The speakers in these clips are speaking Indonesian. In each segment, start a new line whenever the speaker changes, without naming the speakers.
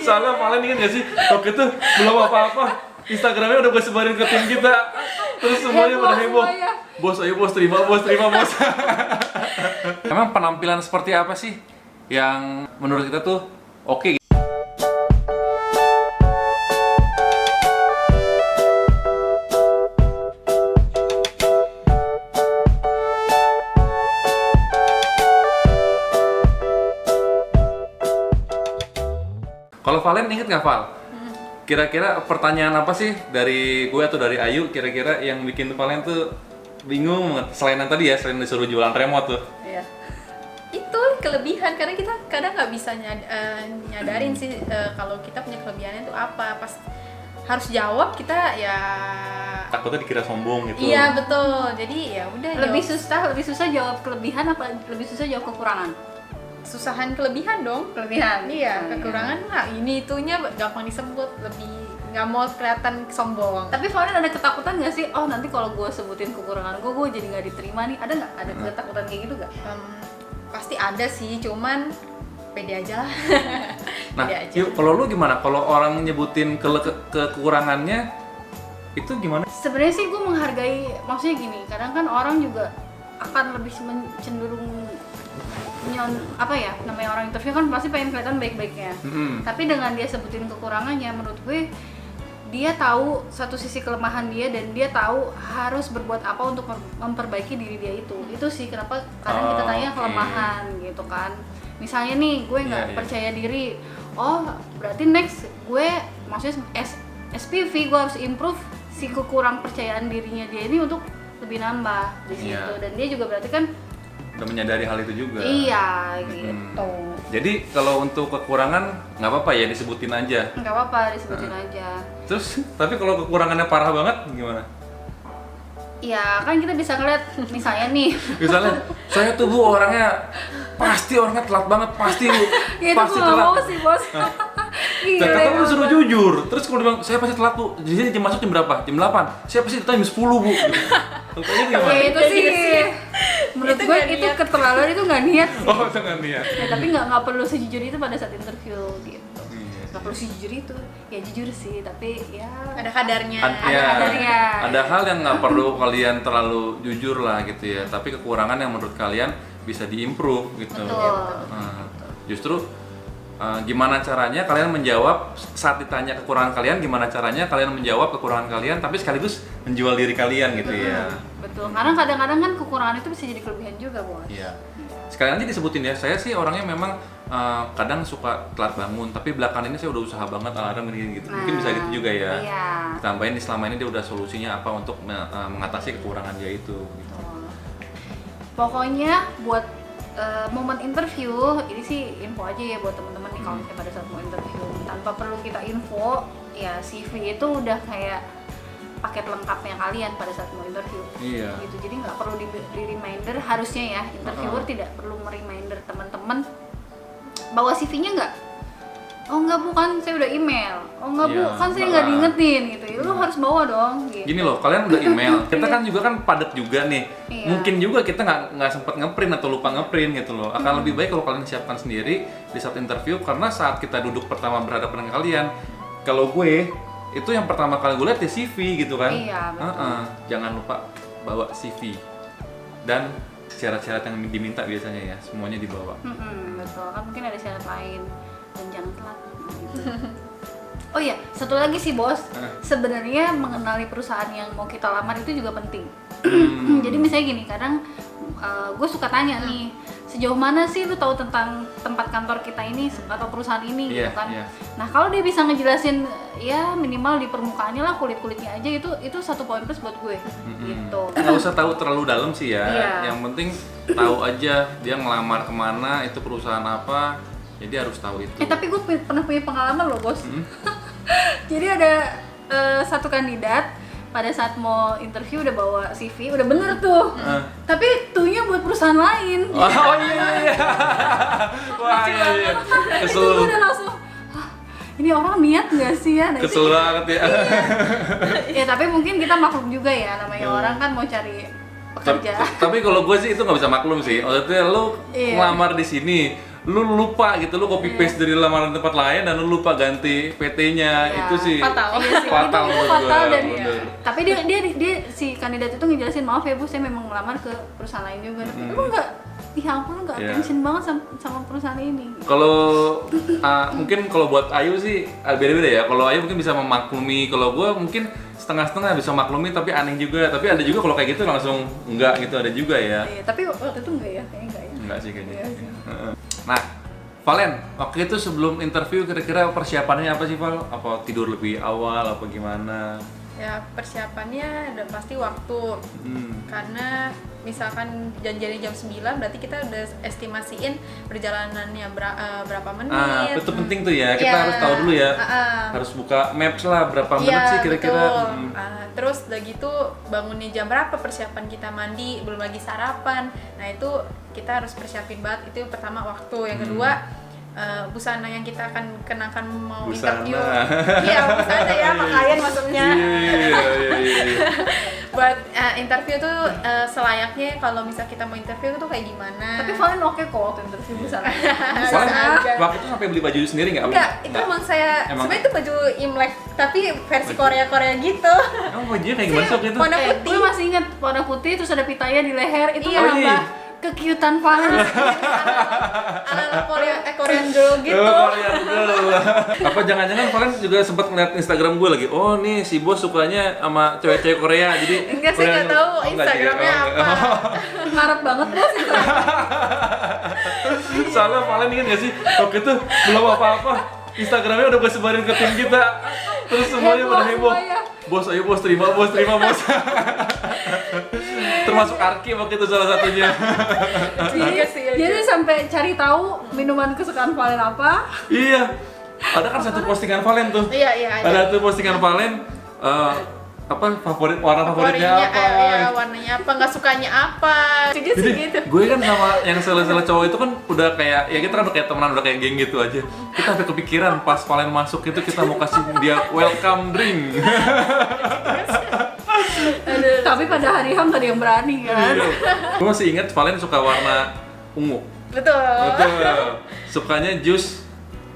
Soalnya Valen inget gak sih, waktu itu belum apa-apa, Instagramnya udah gue sebarin ke tim kita, terus semuanya pada heboh. Bos, ayo bos, terima bos. Emang penampilan seperti apa sih yang menurut kita tuh oke? Kalau Valen inget nggak Val? Kira-kira pertanyaan apa sih dari gue atau dari Ayu kira-kira yang bikin Valen tuh bingung banget? Selain yang tadi ya, selain disuruh jualan remote tuh.
Iya. Itu kelebihan karena kita kadang nggak bisa nyadarin sih kalau kita punya kelebihannya itu apa. Pas harus jawab kita ya
Takutnya dikira sombong gitu.
iya betul. Jadi ya udah
Lebih
jawab.
susah jawab kelebihan apa lebih susah jawab kekurangan?
Susahan kelebihan dong.
Kelebihan.
Iya, kekurangan nah ini itunya gampang disebut, lebih nggak mau kelihatan sombong.
Tapi Valen ada ketakutan nggak sih? Oh nanti kalau gue sebutin kekurangan gue jadi nggak diterima nih. Ada nggak? Ada ketakutan kayak gitu nggak?
Pasti ada sih, cuman pede aja lah.
Nah,
Pede aja.
yuk kalau lu gimana? Kalau orang nyebutin kekurangannya itu gimana?
Sebenarnya sih gue menghargai, maksudnya gini. Kadang kan orang juga akan lebih cenderung apa ya, namanya orang interview kan pasti pengen kelihatan baik-baiknya. Tapi dengan dia sebutin kekurangannya, menurut gue dia tahu satu sisi kelemahan dia dan dia tahu harus berbuat apa untuk memperbaiki diri dia itu. Itu sih kenapa kadang kita tanya kelemahan gitu kan. Misalnya nih gue nggak percaya diri, oh berarti next gue maksudnya SPV gue harus improve si kekurang percayaan dirinya dia ini untuk lebih nambah di situ. Dan dia juga berarti kan
udah menyadari hal itu juga.
iya gitu.
Jadi kalau untuk kekurangan nggak apa-apa ya disebutin aja.
Nggak apa-apa disebutin aja.
Terus tapi kalau kekurangannya parah banget gimana?
Ya kan kita bisa ngeliat misalnya nih.
Misalnya saya tuh Bu orangnya telat banget, pasti Bu.
Ya itu
Pasti
gue nggak
telat.
mau sih bos. Gila,
Kata lu
emang.
suruh jujur. Terus kalau dia bilang saya pasti telat Bu. Jadi jam masuk jam berapa? Jam 8. Saya pasti datang jam 10 Bu. Gitu. Tentunya gimana?
Ya itu sih. Menurut
Itu
gue
nggak
itu
niat.
keterlaluan, itu nggak niat sih.
Oh, jangan niat.
Ya, tapi nggak perlu sejujur itu pada saat interview gitu. Nggak perlu sejujur itu. Ya jujur sih, tapi ya
Ada kadarnya.
Ya,
kadarnya.
ada hal yang nggak perlu kalian terlalu jujur lah gitu ya. Tapi kekurangan yang menurut kalian bisa diimprove gitu.
Betul.
Nah, justru gimana caranya kalian menjawab saat ditanya kekurangan kalian, gimana caranya kalian menjawab kekurangan kalian tapi sekaligus menjual diri kalian gitu ya.
Betul. Karena kadang-kadang kan kekurangan itu bisa jadi kelebihan juga bos.
Iya. Sekalian aja disebutin ya, saya sih orangnya memang kadang suka telat bangun, tapi belakangan ini saya udah usaha banget alarm gitu. Mungkin bisa gitu juga ya.
Iya.
Tambahin di selama ini dia udah solusinya apa untuk mengatasi kekurangan dia itu. Gitu.
Pokoknya buat momen interview ini sih info aja ya buat teman-teman nih kalau misalnya pada saat mau interview tanpa perlu kita info ya CV itu udah kayak paket lengkapnya kalian pada saat mau interview.
Iya.
Gitu, jadi nggak perlu di reminder harusnya ya interviewer tidak perlu reminder teman-teman bawa CV-nya nggak. Oh enggak Bu, kan saya udah email. Oh enggak Bu,
Iya,
kan saya nggak diingetin gitu. Ya, lu harus bawa dong. Gitu.
Gini loh, kalian udah email, kita kan juga kan padat juga nih.
Iya.
Mungkin juga kita nggak sempat ngeprint atau lupa ngeprint gitu loh. Akan lebih baik kalau kalian siapkan sendiri di saat interview, karena saat kita duduk pertama berhadapan dengan kalian, kalau gue itu yang pertama kali gue lihat di CV gitu kan.
Iya, betul.
Jangan lupa bawa CV dan syarat-syarat yang diminta biasanya ya, semuanya dibawa.
Betul, kan mungkin ada syarat lain dan jangan telat gitu. Oh iya, satu lagi sih bos, sebenarnya mengenali perusahaan yang mau kita lamar itu juga penting. Jadi misalnya gini, kadang gue suka tanya nih, sejauh mana sih lu tahu tentang tempat kantor kita ini atau perusahaan ini gitu kan? Nah kalau dia bisa ngejelasin ya minimal di permukaannya lah, kulit-kulitnya aja, itu satu poin plus buat gue. Gitu.
Nggak usah tahu terlalu dalam sih ya.
Iya.
Yang penting tahu aja dia ngelamar kemana, itu perusahaan apa. Jadi harus tahu itu.
Tapi gue pernah punya pengalaman loh bos. Jadi ada satu kandidat pada saat mau interview udah bawa CV, udah bener tuh. Tapi tuhnya buat perusahaan lain.
Oh iya. Wah iya.
Itu gue udah langsung, "Hah, ini orang niat nggak sih ya?" Nah,
Kesel banget ya.
ya tapi mungkin kita maklum juga ya, namanya orang kan mau cari pekerja.
Tapi kalau gue sih itu nggak bisa maklum sih. Maksudnya lu
Iya.
ngelamar di sini, lu lupa gitu, lu copy paste dari lamaran tempat lain dan lu lupa ganti PT-nya.
Ya,
Itu sih
fatal.
Iya sih,
fatal
itu
menurut
fatal
gua,
dan
bener.
tapi dia si kandidat itu ngejelasin, maaf ya Bu, saya memang melamar ke perusahaan lain juga. Tapi lu nggak, ya ampun, lu nggak
Iya.
attention banget sama perusahaan ini.
Kalau mungkin kalau buat Ayu sih beda-beda ya. Kalau Ayu mungkin bisa memaklumi, kalau gua mungkin setengah-setengah bisa maklumi, tapi aneh juga. Tapi ada juga kalau kayak gitu langsung enggak gitu, ada juga ya.
Iya, tapi waktu itu enggak ya, kayaknya enggak ya.
Enggak sih kayaknya.
Iya sih.
Heeh. Nah, Valen, waktu itu sebelum interview kira-kira persiapannya apa sih, Val? Apa tidur lebih awal apa gimana?
Ya persiapannya udah pasti waktu. Karena misalkan janjiannya jam 9, berarti kita udah estimasiin perjalanannya berapa menit.
Itu penting tuh ya, kita
Iya.
harus tahu dulu ya.
Ah.
Harus buka maps lah, berapa menit
Iya,
sih kira-kira.
betul. Terus udah gitu bangunnya jam berapa, persiapan kita mandi, belum lagi sarapan. Nah itu kita harus persiapin banget, itu pertama waktu. Yang kedua busana yang kita akan kenakan mau
Busana.
interview. Iya, busana ya, pakaian maksudnya.
Iya.
Buat interview tuh selayaknya kalau misal kita mau interview tuh kayak gimana.
Tapi Valen oke kok waktu interview busana.
Valen
aja.
waktu itu sampai beli baju sendiri nggak?
Enggak, itu emang saya sebenarnya itu baju Imlek tapi versi Korea gitu.
Emang bajunya kayak gimana sih waktu itu?
Warna putih.
Gue masih ingat warna putih, terus ada pitanya di leher, itu
Iya.
menambah kekiutan Valen.
Ala Korean girl gitu.
Korean girl. Apa jangan-jangan Valen juga sempat ngeliat Instagram gue lagi? Oh nih si bos sukanya sama cewek-cewek Korea, jadi
Enggak, saya nggak tahu
Oh, nggak,
Instagramnya
jadi-
apa.
Ngarep banget bos itu.
Soalnya Valen ingat gak sih, waktu itu belum apa-apa Instagramnya udah gue sebarin ke tim kita. Terus semuanya
Heboh
pada heboh.
semuanya.
Bos, ayo bos, terima bos. Termasuk Arki waktu itu salah satunya.
Iya sih.
Dia tuh sampai cari tahu minuman kesukaan Valen apa.
Iya. Ada kan satu postingan Valen tuh.
Iya, ada.
Ada tuh postingan Valen apa warna favoritnya apa.
Iya, warnanya apa, nggak sukanya apa. Jadi sih gitu.
Gue kan sama yang sele-sele cowok itu kan udah kayak, ya kita kan udah kayak temenan, udah kayak geng gitu aja. Kita sampai kepikiran pas Valen masuk itu kita mau kasih dia welcome drink.
Tapi pada hari Ham tadi yang berani kan.
Gue masih ingat Valen suka warna ungu.
Betul.
Betul. Sukanya jus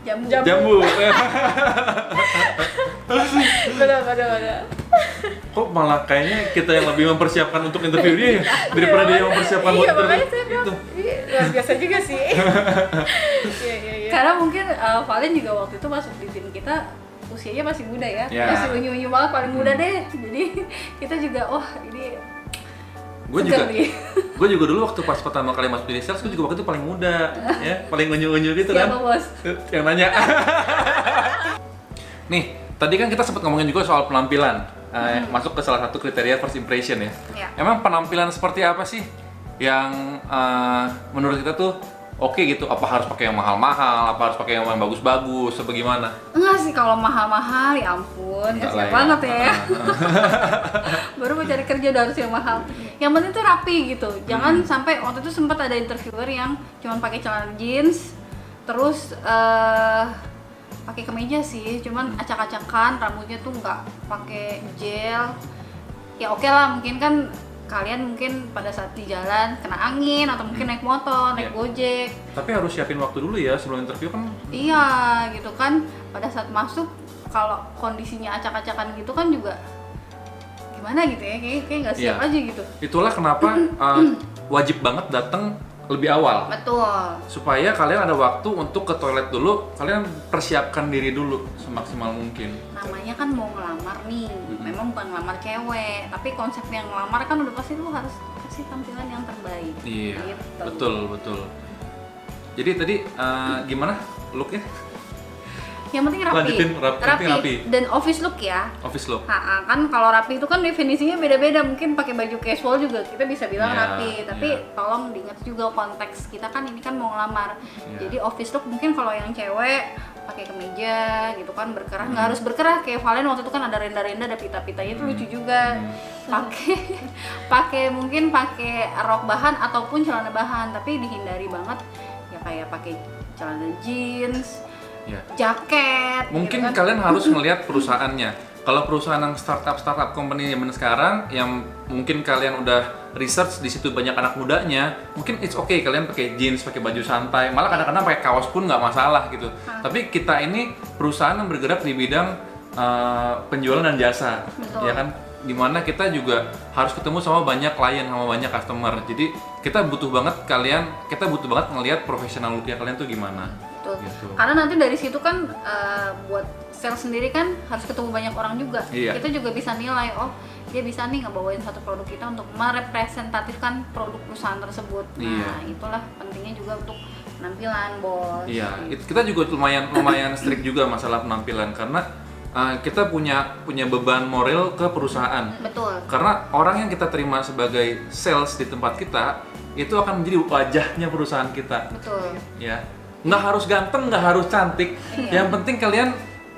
Jamu.
jambu.
Betul.
Kok malah kayaknya kita yang lebih mempersiapkan untuk interview dia ya, daripada dia yang mempersiapkan buat
Iya,
interview.
makanya saya bilang,
Itu.
iya, luar biasa juga sih. Iya.
Karena mungkin Valen juga waktu itu masuk di tim kita usianya masih muda ya.
Ya.
Masih unyu-unyu banget, paling muda deh. Jadi kita juga ini
Gue
segar
juga,
nih.
gue juga dulu waktu pas pertama kali masuk di sales, gue juga waktu itu paling muda, ya, paling unyu-unyu gitu kan.
Siapa bos?
Yang nanya. Nih, tadi kan kita sempat ngomongin juga soal penampilan, masuk ke salah satu kriteria first impression ya.
Ya.
Emang penampilan seperti apa sih yang menurut kita tuh oke gitu? Apa harus pakai yang mahal-mahal? Apa harus pakai yang bagus-bagus? Atau bagaimana?
Enggak sih, kalau mahal-mahal ya ampun,
Enggak
kasihan
lah ya.
banget ya. Baru mau cari kerja udah harus yang mahal. Yang penting tuh rapi gitu. Jangan sampai waktu itu sempat ada interviewer yang cuma pakai celana jeans, terus pakai kemeja sih, cuman acak-acakan, rambutnya tuh nggak pakai gel. Ya oke lah, mungkin kan kalian mungkin pada saat di jalan kena angin atau mungkin naik motor, naik
Iya.
gojek.
Tapi harus siapin waktu dulu ya sebelum interview kan.
Iya gitu kan, pada saat masuk kalau kondisinya acak-acakan gitu kan juga gimana gitu ya, kayak nggak siap
Iya.
aja gitu.
Itulah kenapa wajib banget datang lebih awal.
Betul.
Supaya kalian ada waktu untuk ke toilet dulu, kalian persiapkan diri dulu semaksimal mungkin.
Namanya kan mau ngelamar nih, memang bukan ngelamar cewek, tapi konsep yang ngelamar kan udah pasti lu harus kasih tampilan yang terbaik.
Iya,
Gitu.
betul. Jadi tadi gimana looknya?
Yang penting rapi.
Lanjutin, penting rapi.
Dan office look ya.
Office look.
Kan kalau rapi itu kan definisinya beda-beda, mungkin pakai baju casual juga kita bisa bilang
Iya,
rapi, tapi
iya.
tolong diingat juga konteks kita kan ini kan mau ngelamar.
Iya.
Jadi office look mungkin kalau yang cewek pakai kemeja gitu kan, berkerah, nggak harus berkerah kayak Valen waktu itu kan ada renda-renda, ada pita-pitanya itu lucu juga. Pakai mungkin pakai rok bahan ataupun celana bahan, tapi dihindari banget ya kayak pakai celana jeans,
Ya.
jaket.
Mungkin
gitu kan.
kalian harus ngelihat perusahaannya. Kalau perusahaan yang startup company zaman sekarang yang mungkin kalian udah research di situ banyak anak mudanya, mungkin it's okay kalian pakai jeans, pakai baju santai, malah kadang-kadang pakai kaos pun nggak masalah gitu. Tapi kita ini perusahaan yang bergerak di bidang penjualan dan jasa,
Betul.
ya kan? Dimana kita juga harus ketemu sama banyak klien, sama banyak customer. Jadi kita butuh banget ngelihat profesional look-nya kalian tuh gimana.
Betul.
Gitu.
Karena nanti dari situ kan buat sales sendiri kan harus ketemu banyak orang juga.
Iya.
Kita juga bisa nilai, oh dia bisa nih ngebawain satu produk kita untuk merepresentatifkan produk perusahaan tersebut. Nah,
Iya.
itulah pentingnya juga untuk penampilan, bos.
Iya, kita juga lumayan strict juga masalah penampilan karena kita punya beban moral ke perusahaan.
Betul.
Karena orang yang kita terima sebagai sales di tempat kita itu akan menjadi wajahnya perusahaan kita.
Betul.
Ya, nggak harus ganteng, nggak harus cantik.
Iya.
Yang penting kalian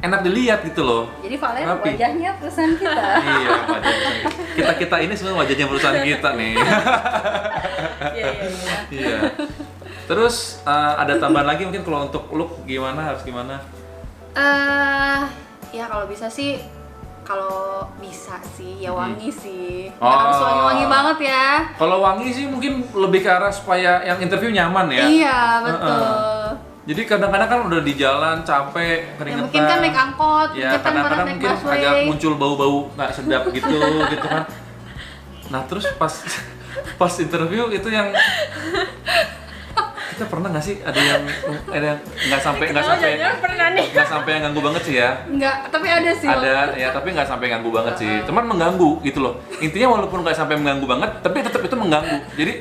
enak dilihat gitu loh.
Jadi Valen
Rapi.
wajahnya perusahaan kita.
Iya, wajah kita ini sebenarnya wajahnya perusahaan kita nih.
Iya.
Iya. Terus ada tambahan lagi mungkin kalau untuk look gimana, harus gimana?
Ya kalau bisa sih, kalau bisa sih ya wangi sih. Nggak
Oh.
harus wangi-wangi banget ya.
Kalau wangi sih mungkin lebih ke arah supaya yang interview nyaman ya.
Iya, betul.
Jadi kadang-kadang kan udah di jalan capek,
Ya,
keringetan.
mungkin kan naik angkot,
Ya,
mungkin kan
kadang-kadang
orang naik
mungkin
busway.
agak muncul bau-bau nggak sedap gitu, gitu kan. Nah terus pas interview itu yang kita pernah nggak sih ada yang nggak sampai
Pernah nih.
nggak sampai yang ganggu banget sih ya.
Enggak, tapi ada sih.
Ada ya, tapi nggak sampai ganggu banget sih. Cuman mengganggu gitu loh. Intinya walaupun nggak sampai mengganggu banget, tapi tetap itu mengganggu. Jadi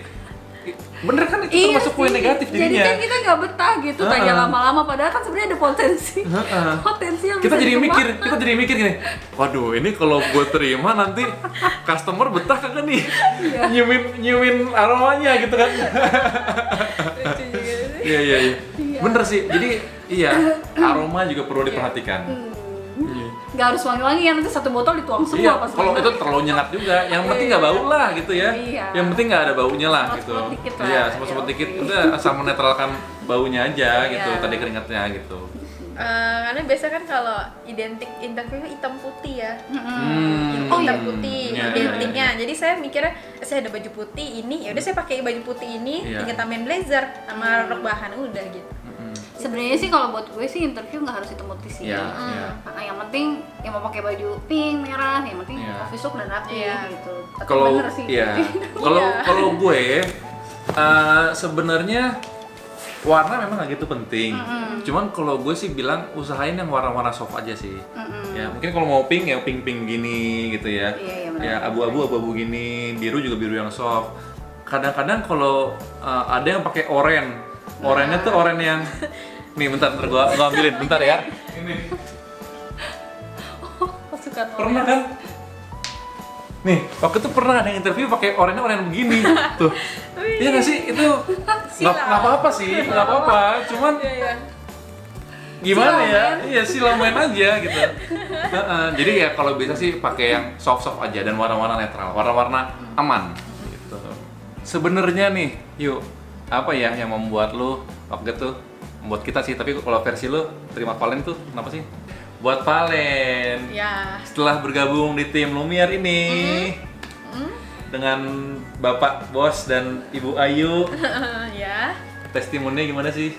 bener kan itu termasuk poin negatif
Jadi
jadinya.
kan kita nggak betah gitu tanya lama-lama, padahal kan sebenarnya ada potensi. Potensi yang
Kita
bisa
jadi mikir gini. Waduh, ini kalau gue terima nanti customer betah kagak nih?
Iya.
Nyiumin aromanya gitu kan.
Lucu juga sih.
Iya. Bener sih. Jadi iya, aroma juga perlu diperhatikan. Iya.
Nggak harus wangi-wangi ya, nanti satu botol dituang semua
Iya,
pas
kalau
makan.
itu terlalu nyengat juga. Yang penting nggak bau lah gitu ya.
Iya.
Yang penting nggak ada baunya lah gitu.
Semprot-semprot dikit lah.
Iya,
Ya,
semprot
oke.
dikit. Udah asal menetralkan baunya aja gitu.
Iya.
Tadi keringatnya gitu.
Karena biasa kan kalau identik interview hitam putih ya.
Oh, iya.
Hitam putih
Iya,
identiknya.
iya.
Jadi saya mikirnya saya ada baju putih ini, ya udah saya pakai baju putih ini,
Iya.
tinggal tambahin blazer sama rok bahan udah gitu.
Sebenarnya sih kalau buat gue sih interview nggak harus hitam putih sih.
Iya, iya.
Nah, yang penting yang mau pakai baju pink, merah, yang penting
Iya.
office look dan rapi
Iya.
gitu. Tapi
Kalau
bener sih.
iya, kalau
Iya.
kalau gue sebenarnya warna memang nggak gitu penting. Cuman kalau gue sih bilang usahain yang warna-warna soft aja sih. Ya mungkin kalau mau pink ya pink gini gitu ya.
Iya, benar.
Ya abu-abu gini, biru juga biru yang soft. Kadang-kadang kalau ada yang pakai oranye. Oranye tuh oranye yang nih bentar gua ambilin bentar ya. Ini
Pasukan
pernah kan? Nih, waktu itu pernah ada yang interview pakai oranye begini. Tuh. Iya nggak sih? Itu nggak apa-apa sih, nggak apa-apa. Cuman
Iya.
gimana ya? Iya sih main aja gitu. Jadi ya kalau bisa sih pakai yang soft aja dan warna-warna netral, warna-warna aman. Gitu. Sebenarnya nih, yuk apa ya yang membuat lu waktu itu membuat kita sih? Tapi kalau versi lu terima Valen tuh kenapa sih? Buat Valen.
Ya.
Setelah bergabung di tim Lumiere ini dengan Bapak Bos dan Ibu Ayu,
Ya.
testimoninya gimana sih?